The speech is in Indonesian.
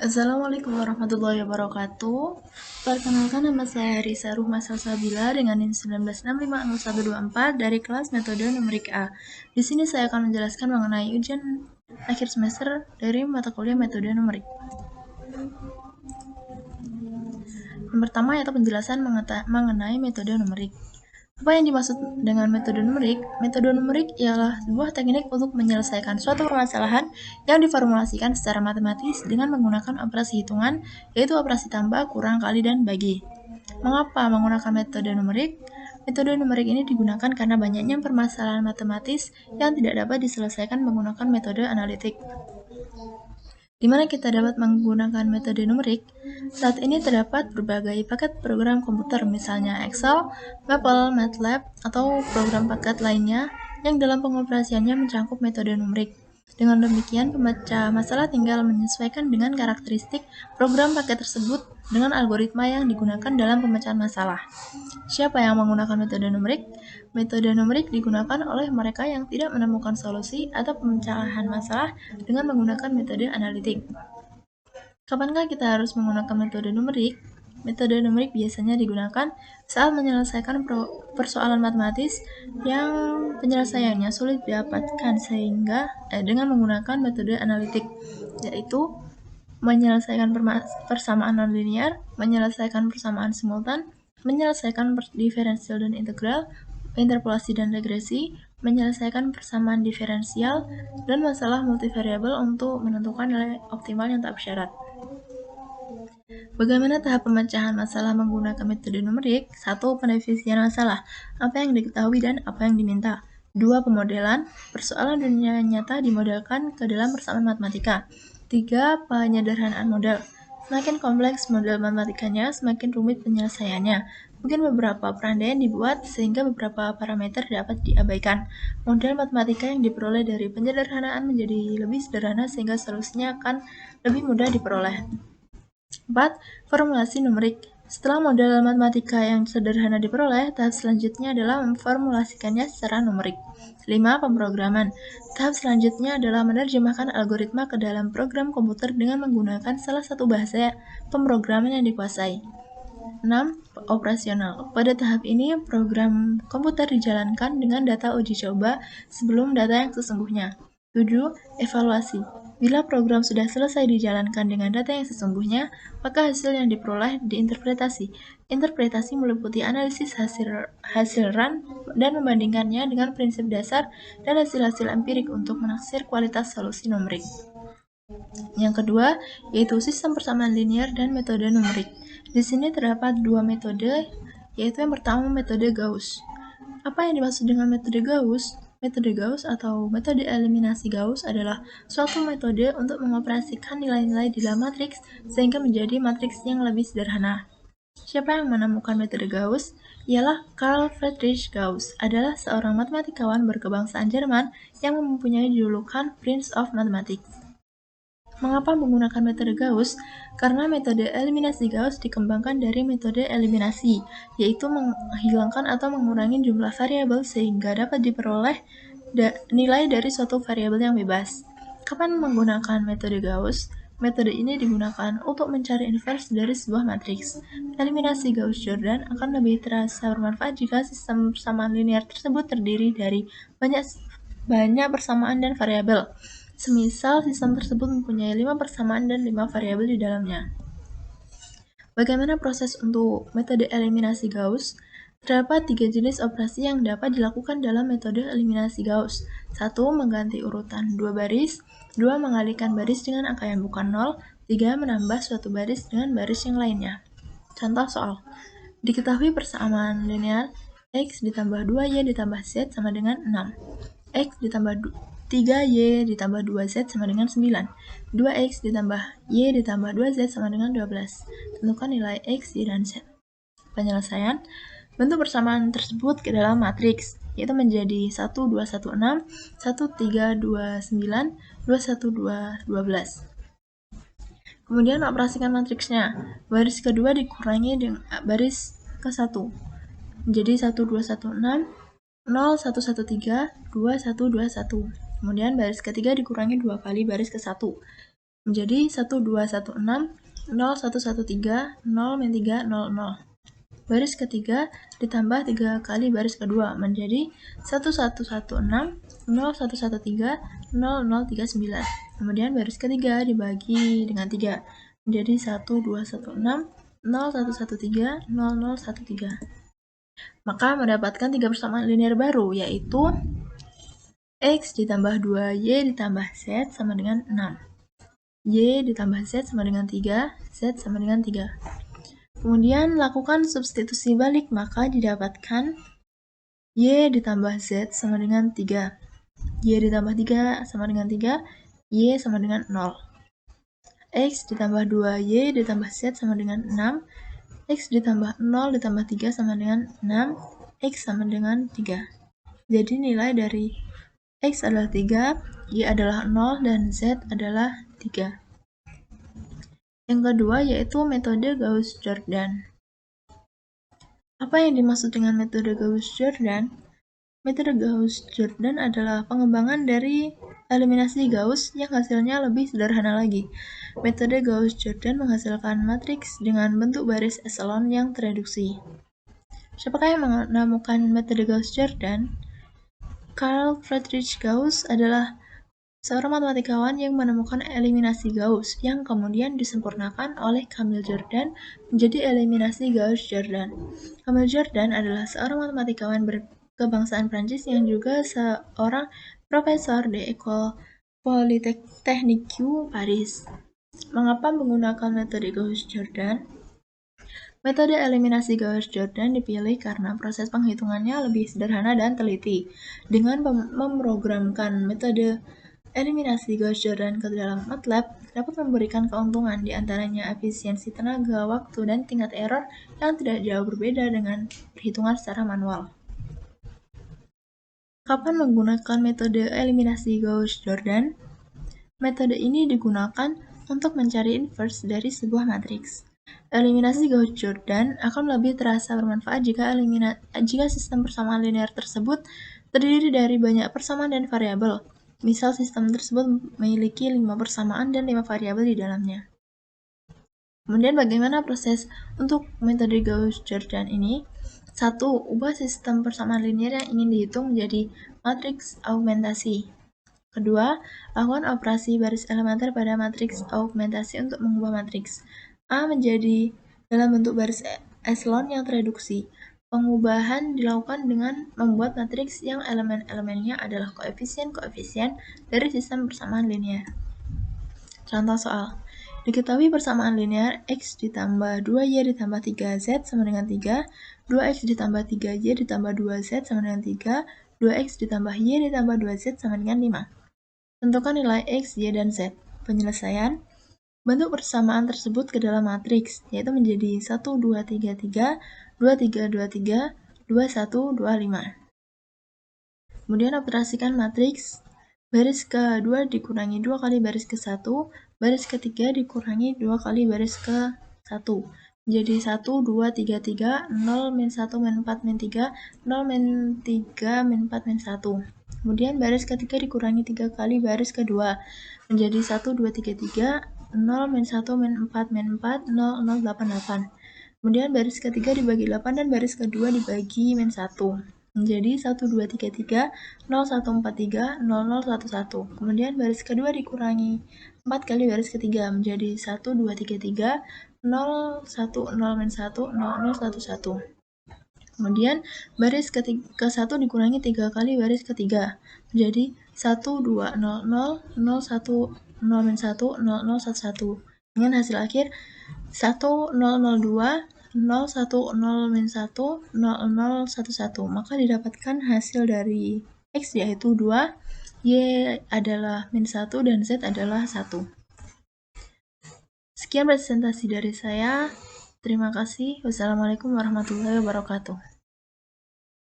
Assalamualaikum warahmatullahi wabarakatuh. Perkenalkan, nama saya Risa Ruhma Salsabila dengan NIM 19650124 dari kelas metode numerik A. Di sini saya akan menjelaskan mengenai ujian akhir semester dari mata kuliah metode numerik. Yang pertama yaitu penjelasan mengenai metode numerik. Apa yang dimaksud dengan metode numerik? Metode numerik ialah sebuah teknik untuk menyelesaikan suatu permasalahan yang diformulasikan secara matematis dengan menggunakan operasi hitungan, yaitu operasi tambah, kurang, kali, dan bagi. Mengapa menggunakan metode numerik? Metode numerik ini digunakan karena banyaknya permasalahan matematis yang tidak dapat diselesaikan menggunakan metode analitik. Di mana kita dapat menggunakan metode numerik? Saat ini terdapat berbagai paket program komputer, misalnya Excel, Maple, MATLAB, atau program paket lainnya yang dalam pengoperasiannya mencakup metode numerik. Dengan demikian, pemecah masalah tinggal menyesuaikan dengan karakteristik program paket tersebut dengan algoritma yang digunakan dalam pemecahan masalah. Siapa yang menggunakan metode numerik? Metode numerik digunakan oleh mereka yang tidak menemukan solusi atau pemecahan masalah dengan menggunakan metode analitik. Kapankah kita harus menggunakan metode numerik? Metode numerik biasanya digunakan saat menyelesaikan persoalan matematis yang penyelesaiannya sulit didapatkan dengan menggunakan metode analitik, yaitu menyelesaikan persamaan nonlinear, menyelesaikan persamaan simultan, menyelesaikan diferensial dan integral, interpolasi dan regresi, menyelesaikan persamaan diferensial, dan masalah multivariabel untuk menentukan nilai optimal yang tak bersyarat. Bagaimana tahap pemecahan masalah menggunakan metode numerik? 1. Pendefinisan masalah. Apa yang diketahui dan apa yang diminta. 2. Pemodelan. Persoalan dunia nyata dimodelkan ke dalam persamaan matematika. 3. Penyederhanaan model. Semakin kompleks model matematikanya, semakin rumit penyelesaiannya. Mungkin beberapa perandaian dibuat sehingga beberapa parameter dapat diabaikan. Model matematika yang diperoleh dari penyederhanaan menjadi lebih sederhana sehingga solusinya akan lebih mudah diperoleh. 4. Formulasi numerik. Setelah model matematika yang sederhana diperoleh, tahap selanjutnya adalah memformulasikannya secara numerik. 5. Pemrograman. Tahap selanjutnya adalah menerjemahkan algoritma ke dalam program komputer dengan menggunakan salah satu bahasa pemrograman yang dikuasai. 6. Operasional. Pada tahap ini, program komputer dijalankan dengan data uji coba sebelum data yang sesungguhnya. 7. Evaluasi. Bila program sudah selesai dijalankan dengan data yang sesungguhnya, maka hasil yang diperoleh diinterpretasi. Interpretasi meliputi analisis hasil run dan membandingkannya dengan prinsip dasar dan hasil-hasil empirik untuk menaksir kualitas solusi numerik. Yang kedua, yaitu sistem persamaan linear dan metode numerik. Di sini terdapat dua metode, yaitu yang pertama metode Gauss. Apa yang dimaksud dengan metode Gauss? Metode Gauss atau metode eliminasi Gauss adalah suatu metode untuk mengoperasikan nilai-nilai di dalam matriks sehingga menjadi matriks yang lebih sederhana. Siapa yang menemukan metode Gauss? Ialah Carl Friedrich Gauss, adalah seorang matematikawan berkebangsaan Jerman yang mempunyai julukan Prince of Mathematics. Mengapa menggunakan metode Gauss? Karena metode eliminasi Gauss dikembangkan dari metode eliminasi, yaitu menghilangkan atau mengurangi jumlah variabel sehingga dapat diperoleh nilai dari suatu variabel yang bebas. Kapan menggunakan metode Gauss? Metode ini digunakan untuk mencari inverse dari sebuah matriks. Eliminasi Gauss-Jordan akan lebih terasa bermanfaat jika sistem persamaan linear tersebut terdiri dari banyak persamaan dan variabel. Semisal sistem tersebut mempunyai 5 persamaan dan 5 variabel di dalamnya. Bagaimana proses untuk metode eliminasi Gauss? Terdapat 3 jenis operasi yang dapat dilakukan dalam metode eliminasi Gauss. 1. Mengganti urutan 2 baris. 2. Mengalihkan baris dengan angka yang bukan 0. 3. Menambah suatu baris dengan baris yang lainnya. Contoh soal. Diketahui persamaan linear X ditambah 2Y ditambah Z sama dengan 6. X ditambah 3Y ditambah 2Z sama dengan 9. 2X ditambah Y ditambah 2Z sama dengan 12. Tentukan nilai X, Y, dan Z. Penyelesaian. Bentuk persamaan tersebut ke dalam matriks, yaitu menjadi 1, 2, 1, 6, 1, 3, 2, 9, 2, 1, 2, 12. Kemudian operasikan matriksnya. Baris kedua dikurangi dengan baris ke-1. Menjadi 1, 2, 1, 6, 0, 1, 1, 3, 2, 1, 2, 1. Kemudian baris ketiga dikurangi 2 kali baris ke-1. menjadi 1216, 0113, 0-3, 00. Baris ketiga ditambah 3 kali baris kedua menjadi 1116, 0113, 0039. Kemudian baris ketiga dibagi dengan 3 menjadi 1216, 0113, 0013. Maka mendapatkan 3 persamaan linear baru, yaitu X ditambah 2Y ditambah Z sama dengan 6. Y ditambah Z sama dengan 3, Z sama dengan 3. Kemudian lakukan substitusi balik, maka didapatkan Y ditambah Z sama dengan 3. Y ditambah 3 sama dengan 3, Y sama dengan 0. X ditambah 2Y ditambah Z sama dengan 6. X ditambah 0 ditambah 3 sama dengan 6. X sama dengan 3. Jadi nilai dari X adalah 3, Y adalah 0, dan Z adalah 3. Yang kedua yaitu metode Gauss-Jordan. Apa yang dimaksud dengan metode Gauss-Jordan? Metode Gauss-Jordan adalah pengembangan dari eliminasi Gauss yang hasilnya lebih sederhana lagi. Metode Gauss-Jordan menghasilkan matriks dengan bentuk baris eselon yang tereduksi. Siapakah yang menemukan metode Gauss-Jordan? Carl Friedrich Gauss adalah seorang matematikawan yang menemukan eliminasi Gauss yang kemudian disempurnakan oleh Camille Jordan menjadi eliminasi Gauss-Jordan. Camille Jordan adalah seorang matematikawan berkebangsaan Prancis yang juga seorang profesor di École Polytechnique Paris. Mengapa menggunakan metode Gauss-Jordan? Metode eliminasi Gauss-Jordan dipilih karena proses penghitungannya lebih sederhana dan teliti. Dengan memprogramkan metode eliminasi Gauss-Jordan ke dalam MATLAB dapat memberikan keuntungan, di antaranya efisiensi tenaga, waktu, dan tingkat error yang tidak jauh berbeda dengan perhitungan secara manual. Kapan menggunakan metode eliminasi Gauss-Jordan? Metode ini digunakan untuk mencari inverse dari sebuah matriks. Eliminasi Gauss-Jordan akan lebih terasa bermanfaat jika sistem persamaan linear tersebut terdiri dari banyak persamaan dan variabel. Misal sistem tersebut memiliki 5 persamaan dan 5 variabel di dalamnya. Kemudian bagaimana proses untuk metode Gauss-Jordan ini? 1. Ubah sistem persamaan linear yang ingin dihitung menjadi matriks augmentasi. Kedua, lakukan operasi baris elementer pada matriks augmentasi untuk mengubah matriks A menjadi dalam bentuk baris eselon yang tereduksi. Pengubahan dilakukan dengan membuat matriks yang elemen-elemennya adalah koefisien-koefisien dari sistem persamaan linear. Contoh soal. Diketahui persamaan linear X ditambah 2Y ditambah 3Z sama dengan 3, 2X ditambah 3Y ditambah 2Z sama dengan 3, 2X ditambah Y ditambah 2Z sama dengan 5. Tentukan nilai X, Y, dan Z. Penyelesaian. Bentuk persamaan tersebut ke dalam matriks, yaitu menjadi 1, 2, 3, 3, 2, 3, 2, 3, 2, 1, 2, 5. Kemudian operasikan matriks. Baris ke-2 dikurangi 2 kali baris ke-1, baris ke-3 dikurangi 2 kali baris ke-1. Jadi 1, 2, 3, 3, 0, min 1, min 4, min 3, 0, min 3, min 4, min 1. Kemudian baris ke-3 dikurangi 3 kali baris ke-2, menjadi 1, 2, 3, 3, 0, min 1, min 4, min 4, 0, 0, 8, 8. Kemudian baris ke-3 dibagi 8 dan baris ke-2 dibagi min 1. Menjadi 1, 2, 3, 3, 0, 1, 4, 3, 0, 0, 1, 1. Kemudian baris ke-2 dikurangi 4 kali baris ke-3, menjadi 1, 2, 3, 3, 0, 1, 0, min 1, 0, 0, 1, 1. Kemudian baris ke-1 dikurangi 3 kali baris ke-3, menjadi 1, 2, 0, 0, 0, 1, 0, min 1, 0, 0, 1, 1. Dengan hasil akhir 1, 0, 0, 2, 0, 1, 0, min 1, 0, 0, 1, 1. Maka didapatkan hasil dari X yaitu 2, Y adalah min 1, dan Z adalah 1. Sekian presentasi dari saya. Terima kasih. Wassalamualaikum warahmatullahi wabarakatuh.